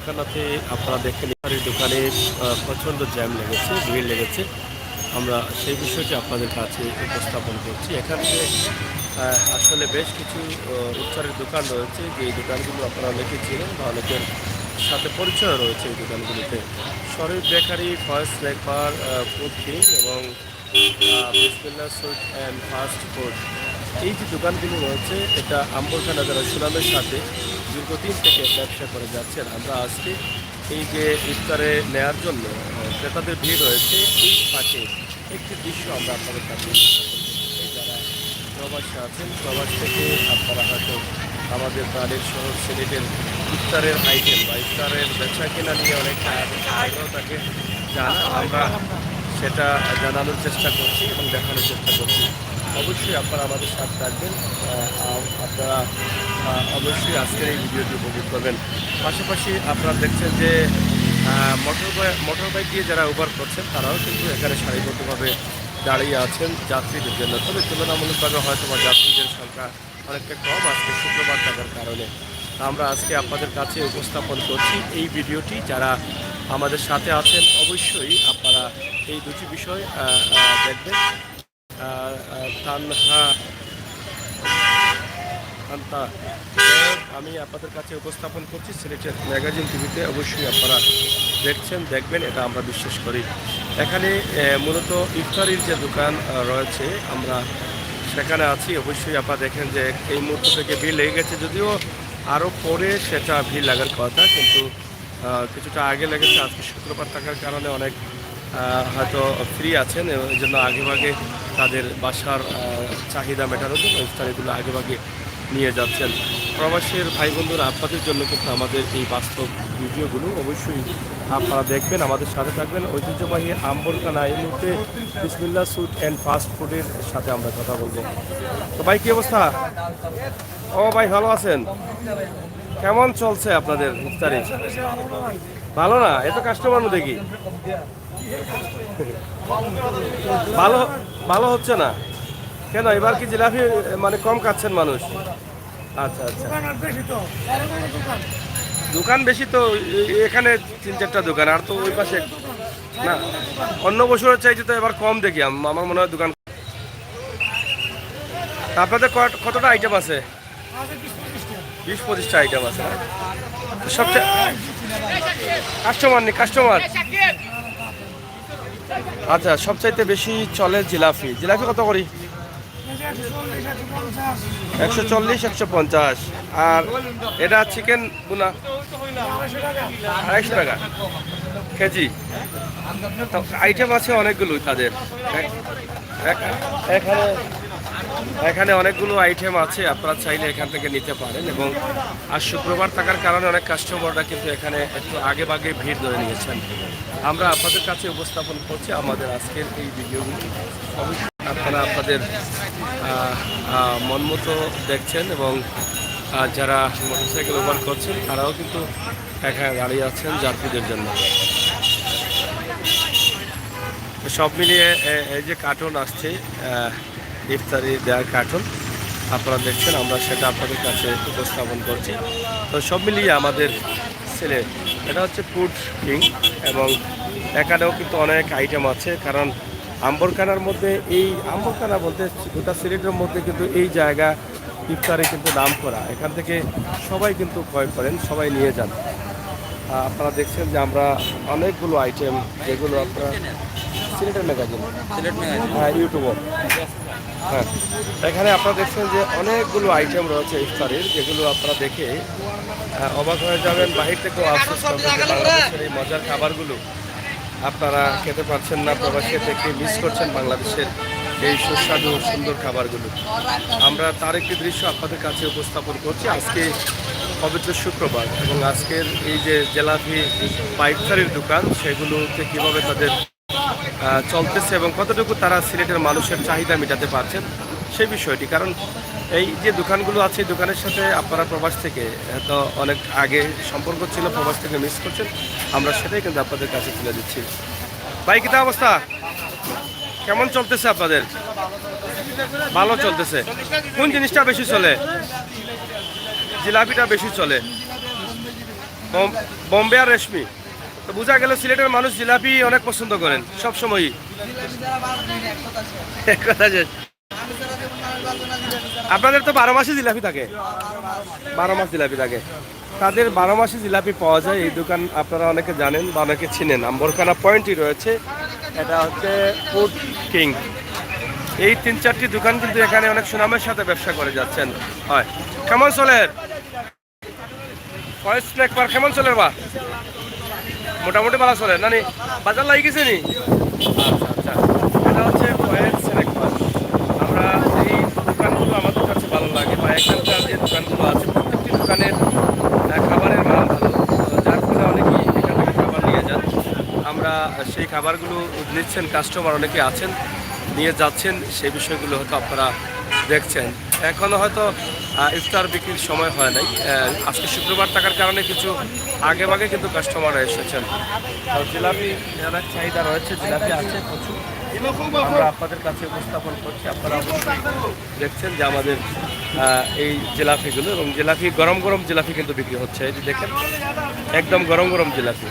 দোকানাতে আপনারা দেখেন এই দোকানে প্রচণ্ড জ্যাম লেগেছে, ভিড় লেগেছে। আমরা সেই বিষয়টি আপনাদের কাছে উপস্থাপন করছি। এখানে আসলে বেশ কিছু ইফতারের দোকান রয়েছে, যে এই দোকানগুলো আপনারা অনেকে চিনেন বা অনেকের সাথে পরিচয় রয়েছে এই দোকানগুলিতে। শরীফ বেকারি, ফয়েজ স্ন্যাকবার, ফুড কিং এবং বিসমিল্লাহ সুইট অ্যান্ড ফাস্ট ফুড, এই যে দোকানগুলো রয়েছে এটা আম্বরখানা যারা সুনামের সাথে দীর্ঘদিন থেকে ব্যবসা করে যাচ্ছেন। আমরা আজকে এই যে ইফতারে নেয়ার জন্য ক্রেতাদের ভিড় রয়েছে, এই ফাঁকে একটি দৃশ্য আমরা আপনাদের কাছে যারা প্রবাসী আছেন, প্রবাস থেকে আপনারা হয়তো আমাদের প্রাণের শহর সিলেটের ইফতারের আইটেম বা ইফতারের বেচা কেনা নিয়ে অনেক আগ্রহ থাকে, জানা আমরা সেটা জানানোর চেষ্টা করছি এবং দেখানোর চেষ্টা করছি। অবশ্যই আপনারা আমাদের সাথে থাকবেন, আপনারা অবশ্যই আজকের এই ভিডিওটি উপভোগ করবেন। পাশাপাশি আপনারা দেখছেন যে মোটর বাইক দিয়ে যারা উবার করছেন তারাও কিন্তু এখানে সারিবদ্ধভাবে দাঁড়িয়ে আছেন যাত্রীদের জন্য। তবে তুলনামূলকভাবে হয়তো বা যাত্রীদের সংখ্যা অনেকটা কম আজকে শুক্রবার থাকার কারণে। আমরা আজকে আপনাদের কাছে উপস্থাপন করছি এই ভিডিওটি। যারা আমাদের সাথে আছেন অবশ্যই আপনারা এই দুটি বিষয় দেখবেন। আমি আপনাদের কাছে উপস্থাপন করছি সিলেটের ম্যাগাজিন টিভিতে। অবশ্যই আপনারা দেখবেন, এটা আমরা বিশ্বাস করি। এখানে মূলত ইফতারির যে দোকান রয়েছে আমরা সেখানে আছি। অবশ্যই আপনারা দেখেন যে এই মুহূর্ত থেকে ভিড় লেগে গেছে, যদিও আরও পরে সেটা ভিড় লাগার কথা, কিন্তু কিছুটা আগে লেগেছে। আজকে শুক্রবার থাকার কারণে অনেক হয়তো ফ্রি আছেন, এই জন্য আগেভাগে তাদের বাসার চাহিদা মেটানোর জন্য ইফতারিগুলো আগেভাগে নিয়ে যাচ্ছেন। প্রবাসীর ভাই বন্ধুরা, আপনাদের জন্য কিন্তু আমাদের এই বাস্তব ভিডিওগুলো অবশ্যই আপনারা দেখবেন, আমাদের সাথে থাকবেন। ঐতিহ্যবাহী আম্বরখানা এই মুহূর্তে বিসমিল্লাহ সুইট অ্যান্ড ফাস্ট ফুডের সাথে আমরা কথা বলবো। তো ভাই, কী অবস্থা? ও ভাই, ভালো আছেন? কেমন চলছে আপনাদের ইফতারি? ভালো না? এত কাস্টমার দেখি ভালো ভালো হচ্ছে না কেন? এবার কি জিলাপি মানে কম খাচ্ছেন মানুষ? আচ্ছা আচ্ছা, দোকান বেশি তো এখানে 3-4টা দোকান, আর তো ওই পাশে না। অন্য বছরের চাইতে তো এবার কম দেখি আমার মনে হয় দোকান। আপনাদের কতটা আইটেম আছে? 20-25টা আইটেম আছে। সবচেয়ে কাস্টমার আচ্ছা, সবচাইতে বেশি চলে জিলাপি। জিলাপি কত করি? 140, 150। আর এটা চিকেন বুনা 250 টাকা কেজি। আইটেম আছে অনেকগুলো তাদের এখানে অনেকগুলো আইটেম আছে, আপনারা চাইলে এখান থেকে নিতে পারেন। এবং আর শুক্রবার থাকার কারণে অনেক কাস্টমাররা কিন্তু এখানে একটু আগে ভাগে ভিড় ধরে নিয়েছেন। আমরা আপনাদের কাছে উপস্থাপন করছি আমাদের আজকের এই ভিডিওগুলি। অবশ্যই আপনারা আপনাদের মন মতো দেখছেন, এবং যারা মোটরসাইকেল ওভার করছেন তারাও কিন্তু এখানে দাঁড়িয়ে আছেন যাত্রীদের জন্য। সব মিলিয়ে এই যে কার্টুন আসছে ইফতারি দেওয়ার কার্টুন আপনারা দেখছেন, আমরা সেটা আপনাদের কাছে উপস্থাপন করছি। তো সব মিলিয়ে আমাদের ছেলে এটা হচ্ছে ফুড কিং, এবং এখানেও কিন্তু অনেক আইটেম আছে। কারণ আম্বরখানার মধ্যে, এই আম্বরখানা বলতে গোটা সিলেটের মধ্যে কিন্তু এই জায়গা ইফতারে কিন্তু নাম করা। এখান থেকে সবাই কিন্তু ক্রয় করেন, সবাই নিয়ে যান। আপনারা দেখছেন যে আমরা অনেকগুলো আইটেম, যেগুলো আপনারা সিলেটের ম্যাগাজিন, হ্যাঁ ইউটিউবার, হ্যাঁ এখানে আপনারা দেখছেন যে অনেকগুলো আইটেম রয়েছে ইফতারের, যেগুলো আপনারা দেখে অবাক হয়ে যাবেন। বাহির থেকেও আফসোস করবেন যে বাংলাদেশের এই মজার খাবারগুলো আপনারা খেতে পারছেন না, প্রবাসী থেকে মিস করছেন বাংলাদেশের এই সুস্বাদু সুন্দর খাবারগুলো। আমরা তার একটি দৃশ্য আপনাদের কাছে উপস্থাপন করছি আজকে পবিত্র শুক্রবার, এবং আজকের এই যে জিলাপি বা ইফতারের দোকান সেগুলোতে কীভাবে তাদের চলতেছে এবং কতটুকু তারা সিলেটের মানুষের চাহিদা মেটাতে পারছেন সেই বিষয়টি। কারণ এই যে দোকানগুলো আছে, দোকানের সাথে আপনারা প্রবাস থেকে তো অনেক আগে সম্পর্ক ছিল, প্রবাস থেকে মিস করছেন, আমরা সেটাই কিন্তু আপনাদের কাছে তুলে দিচ্ছি। ভাই, কি অবস্থা? কেমন চলতেছে আপনাদের? ভালো চলতেছে। কোন জিনিসটা বেশি চলে? জিলাপিটা বেশি চলে। বোম্বে আর রেশমি। তো বোঝা গেল সিলেটের মানুষ জিলাপি অনেক পছন্দ করেন সব সময়ই। এক কথা যে আপনাদের তো 12 মাসে জিলাপি থাকে, 12 মাস জিলাপি থাকে। তাদের 12 মাসে জিলাপি পাওয়া যায়। এই দোকান আপনারা অনেকে জানেন বা অনেকে চিনেন, আম্বরখানা পয়েন্টই রয়েছে। এটা হচ্ছে ফুড কিং। এই 3-4টি দোকান কিন্তু এখানে অনেক সুনামের সাথে ব্যবসা করে যাচ্ছেন। হয় কেমন চলের স্ন্যাক বার, কেমন চলের বা? মোটামুটি ভালো চলে নানি, বাজার লাগি গেছে নি? আচ্ছা আচ্ছা, এটা হচ্ছে ফয়েজ স্ন্যাক বার। আমরা এই দোকানগুলো আমাদের কাছে ভালো লাগে, বা এখানকার যে দোকানগুলো আছে প্রত্যেকটি দোকানের খাবারের মান ভালো, যার ফলে অনেকেই এখান থেকে খাবার নিয়ে যান। আমরা সেই খাবারগুলো নিচ্ছেন, কাস্টমার অনেকে আছেন নিয়ে যাচ্ছেন, সেই বিষয়গুলো হয়তো আপনারা দেখছেন। এখনও হয়তো ইফতার বিক্রির সময় হয় নাই, আজকে শুক্রবার থাকার কারণে কিছু আগে ভাগে কিন্তু কাস্টমাররা এসেছেন। জিলাপি অনেক চাহিদা রয়েছে, জিলাপি আছে প্রচুর, আমরা আপনাদের কাছে উপস্থাপন করছি। আপনারা অবশ্যই দেখছেন যে আমাদের এই জিলাপিগুলো, এবং জিলাপি গরম গরম জিলাপি কিন্তু বিক্রি হচ্ছে। এই যে দেখেন একদম গরম গরম জিলাপি,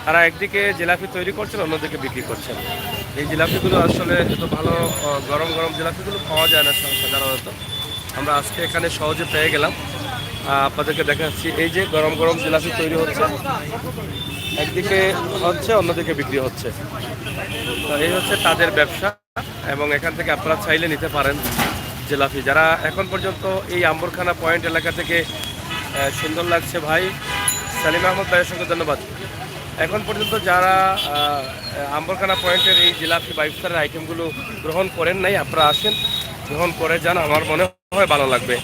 তারা একদিকে জিলাপি তৈরি করছেন, অন্যদিকে বিক্রি করছেন। এই জিলাপিগুলো আসলে এত ভালো গরম গরম জিলাপিগুলো পাওয়া যায় না সাধারণত। আমরা আজকে এখানে সহজে পেয়ে গেলাম, আপনাদেরকে দেখাচ্ছি। এই যে গরম গরম জিলাপি তৈরি হচ্ছে, একদিকে হচ্ছে অন্যদিকে বিক্রি হচ্ছে। তো এই হচ্ছে তাদের ব্যবসা, এবং এখান থেকে আপনারা চাইলে নিতে পারেন জিলাপি। যারা এখন পর্যন্ত এই আম্বরখানা পয়েন্ট এলাকা থেকে, সুন্দর লাগছে ভাই, সালিম আহমদ ভাইয়ের সঙ্গে ধন্যবাদ। এখন পর্যন্ত যারা আম্বরখানা পয়েন্টের এই জিলাপি বা ইফতারের আইটেমগুলো গ্রহণ করেন নাই, আপনারা আসেন, গ্রহণ করে যান, আমার মনে হয় ভালো লাগবে।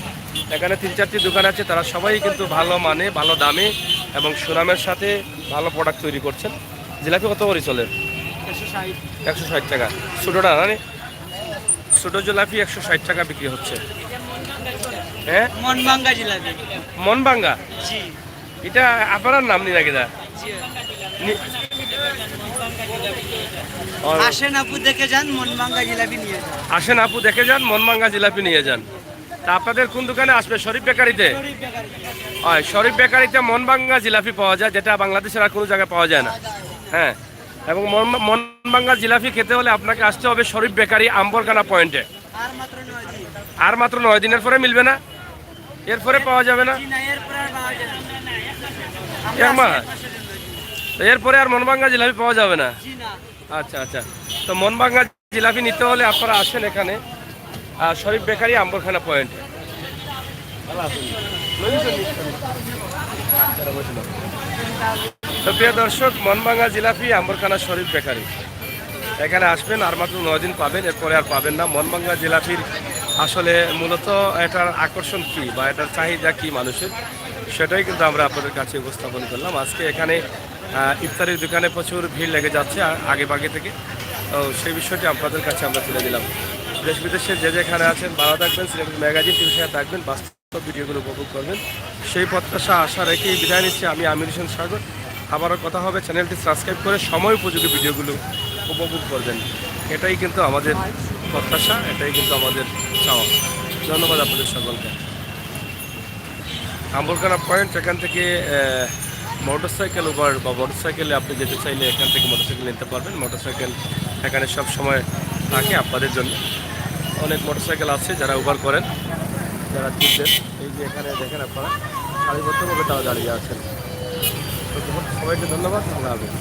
এখানে 3-4টি দোকান আছে, তারা সবাই কিন্তু ভালো মানে, ভালো দামে এবং সুনামের সাথে ভালো প্রোডাক্ট তৈরি করছেন। জিলাপি কত করে চলে? 160 টাকা। ছোটোটা না, ছোটো জিলাপি 160 টাকা বিক্রি হচ্ছে। হ্যাঁ, মনভাঙ্গা জিলাপি। মনভাঙ্গা, এটা আপনার নাম নি নাকি? আসেন আপু দেখে যান, মনভাঙ্গা জিলাপি নিয়ে যান। আসেন আপু দেখে যান, মনভাঙ্গা জিলাপি নিয়ে যান। তা আপনাদের কোন দোকানে আসবে? শরীফ বেকারিতে। হয়, শরীফ বেকারিতে মনভাঙ্গা জিলাপি পাওয়া যায়, যেটা বাংলাদেশের আর কোনো জায়গায় পাওয়া যায় না। হ্যাঁ, এবং মনভাঙ্গা জিলাপি খেতে হলে আপনাকে আসতে হবে শরীফ বেকারি আম্বরখানা পয়েন্টে। আর মাত্র 9 দিনের পরে মিলবে না? এরপরে পাওয়া যাবে না? এরপরে আর মনভাঙ্গা জিলাপি পাওয়া যাবে না? আচ্ছা আচ্ছা, তো মনভাঙ্গা জিলাপি নিতে হলে আপনারা আসেন এখানে শরীফ বেকারি আম্বরখানা পয়েন্টে। তো প্রিয় দর্শক, মনভাঙ্গা জিলাপি আম্বরখানা শরীফ বেকারি, এখানে আসবেন, আর মাত্র 9 দিন পাবেন, এরপরে আর পাবেন না। মনভাঙ্গা জিলাপির আসলে মূলত এটার আকর্ষণ কি বা এটার চাহিদা কি মানুষের, সেটাই কিন্তু আমরা আপনাদের কাছে উপস্থাপন করলাম। আজকে এখানে ইফতারের দোকানে প্রচুর ভিড় লেগে যাচ্ছে আগে ভাগে থেকে, তো সেই বিষয়টি আপনাদের কাছে আমরা তুলে দিলাম। দেশ বিদেশে যে যেখানে আছেন ভালো থাকবেন, সিলেট ম্যাগাজিন টিভির সাথে থাকবেন, বাস্তব ভিডিওগুলো উপভোগ করবেন, সেই প্রত্যাশা আশা রেখেই বিদায় নিচ্ছি আমি আমির হোসেন সাগর। আবারও কথা হবে, চ্যানেলটি সাবস্ক্রাইব করে সময় উপযোগী ভিডিওগুলো উপভোগ করবেন, এটাই কিন্তু আমাদের প্রত্যাশা, এটাই কিন্তু আমাদের চাওয়া। ধন্যবাদ আপনাদের সকলকে। আম্বরখানা পয়েন্ট, এখান থেকে মোটরসাইকেল উবার বা মোটরসাইকেলে আপনি যেতে চাইলে এখান থেকে মোটরসাইকেল নিতে পারবেন। মোটরসাইকেল এখানে সব সময় থাকে আপনাদের জন্য, অনেক মোটরসাইকেল আছে যারা উবার করেন, যারা তুলছেন। এই যে এখানে দেখেন আপনারা সারিবদ্ধভাবে তারা দাঁড়িয়ে আছেন। তো সবাইকে ধন্যবাদ, আল্লাহ হাফেজ।